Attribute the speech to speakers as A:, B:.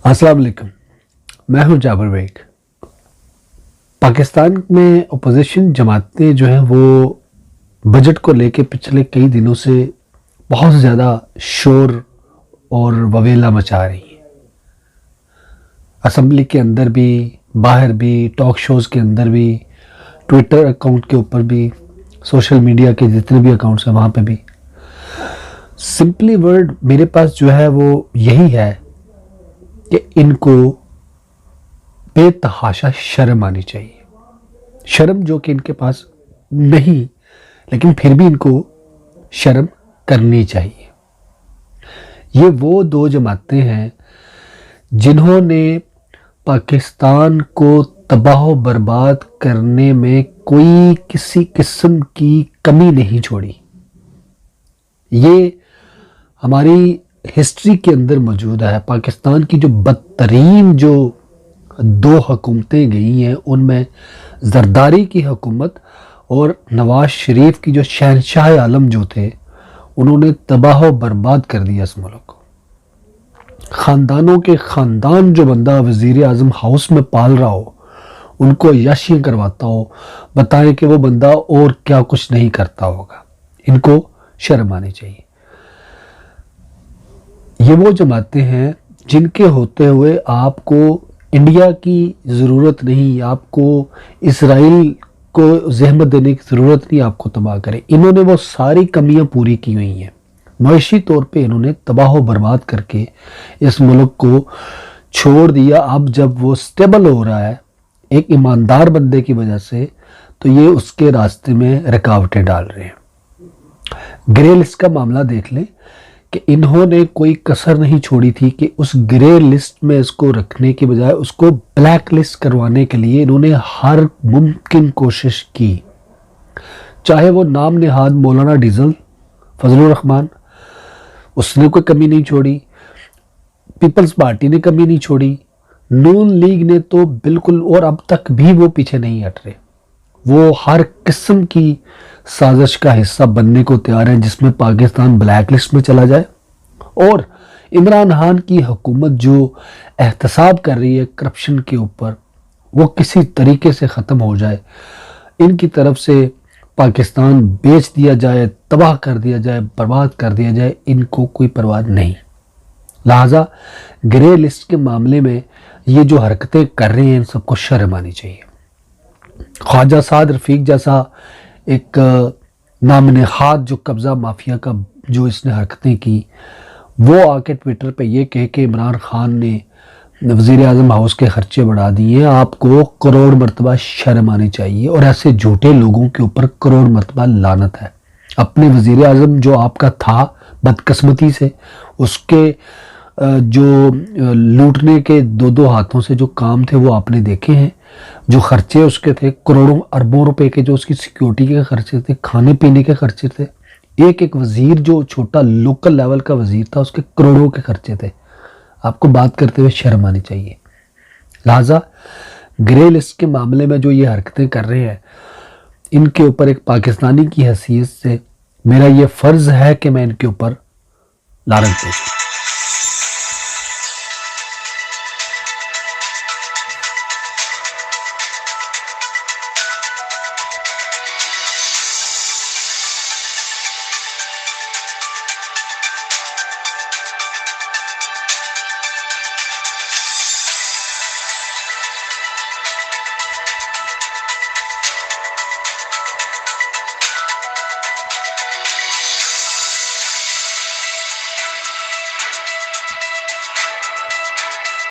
A: السلام علیکم، میں ہوں جابر بیگ۔ پاکستان میں اپوزیشن جماعتیں جو ہیں وہ بجٹ کو لے کے پچھلے کئی دنوں سے بہت زیادہ شور اور وویلا مچا رہی ہیں۔ اسمبلی کے اندر بھی، باہر بھی، ٹاک شوز کے اندر بھی، ٹویٹر اکاؤنٹ کے اوپر بھی، سوشل میڈیا کے جتنے بھی اکاؤنٹس ہیں وہاں پہ بھی۔ سمپلی ورڈ میرے پاس جو ہے وہ یہی ہے کہ ان کو بے تحاشا شرم آنی چاہیے۔ شرم جو کہ ان کے پاس نہیں، لیکن پھر بھی ان کو شرم کرنی چاہیے۔ یہ وہ دو جماعتیں ہیں جنہوں نے پاکستان کو تباہ و برباد کرنے میں کوئی کسی قسم کی کمی نہیں چھوڑی۔ یہ ہماری ہسٹری کے اندر موجود ہے۔ پاکستان کی جو بدترین جو دو حکومتیں گئی ہیں ان میں زرداری کی حکومت اور نواز شریف کی جو شہنشاہ عالم جو تھے، انہوں نے تباہ و برباد کر دیا اس ملک کو۔ خاندانوں کے خاندان جو بندہ وزیر اعظم ہاؤس میں پال رہا ہو، ان کو عیاشیاں کرواتا ہو، بتائیں کہ وہ بندہ اور کیا کچھ نہیں کرتا ہوگا۔ ان کو شرم آنی چاہیے۔ یہ وہ جماعتیں ہیں جن کے ہوتے ہوئے آپ کو انڈیا کی ضرورت نہیں، آپ کو اسرائیل کو زحمت دینے کی ضرورت نہیں آپ کو تباہ کرے۔ انہوں نے وہ ساری کمیاں پوری کی ہوئی ہیں۔ معاشی طور پہ انہوں نے تباہ و برباد کر کے اس ملک کو چھوڑ دیا۔ اب جب وہ سٹیبل ہو رہا ہے ایک ایماندار بندے کی وجہ سے، تو یہ اس کے راستے میں رکاوٹیں ڈال رہے ہیں۔ گرے لسٹ کا معاملہ دیکھ لیں کہ انہوں نے کوئی کسر نہیں چھوڑی تھی کہ اس گرے لسٹ میں اس کو رکھنے کی بجائے اس کو بلیک لسٹ کروانے کے لیے انہوں نے ہر ممکن کوشش کی۔ چاہے وہ نام نہاد مولانا ڈیزل فضل الرحمان، اس نے کوئی کمی نہیں چھوڑی، پیپلز پارٹی نے کمی نہیں چھوڑی، نون لیگ نے تو بالکل، اور اب تک بھی وہ پیچھے نہیں ہٹ رہے۔ وہ ہر قسم کی سازش کا حصہ بننے کو تیار ہیں جس میں پاکستان بلیک لسٹ میں چلا جائے، اور عمران خان کی حکومت جو احتساب کر رہی ہے کرپشن کے اوپر، وہ کسی طریقے سے ختم ہو جائے۔ ان کی طرف سے پاکستان بیچ دیا جائے، تباہ کر دیا جائے، برباد کر دیا جائے، ان کو کوئی پرواہ نہیں۔ لہٰذا گرے لسٹ کے معاملے میں یہ جو حرکتیں کر رہے ہیں ان سب کو شرم آنی چاہیے۔ خواجہ سعد رفیق جیسا ایک نام نہاد جو قبضہ مافیا کا جو اس نے حرکتیں کی، وہ آ کے ٹویٹر پہ یہ کہے کہ عمران خان نے وزیر اعظم ہاؤس کے خرچے بڑھا دیے، آپ کو کروڑ مرتبہ شرم آنی چاہیے۔ اور ایسے جھوٹے لوگوں کے اوپر کروڑ مرتبہ لعنت ہے۔ اپنے وزیر اعظم جو آپ کا تھا بدقسمتی سے، اس کے جو لوٹنے کے دو ہاتھوں سے جو کام تھے وہ آپ نے دیکھے ہیں۔ جو خرچے اس کے تھے کروڑوں اربوں روپے کے، جو اس کی سیکیورٹی کے خرچے تھے، کھانے پینے کے خرچے تھے، ایک وزیر جو چھوٹا لوکل لیول کا وزیر تھا اس کے کروڑوں کے خرچے تھے۔ آپ کو بات کرتے ہوئے شرم آنی چاہیے۔ لہٰذا گرے لسٹ کے معاملے میں جو یہ حرکتیں کر رہے ہیں، ان کے اوپر ایک پاکستانی کی حیثیت سے میرا یہ فرض ہے کہ میں ان کے اوپر لعنت بھیجوں۔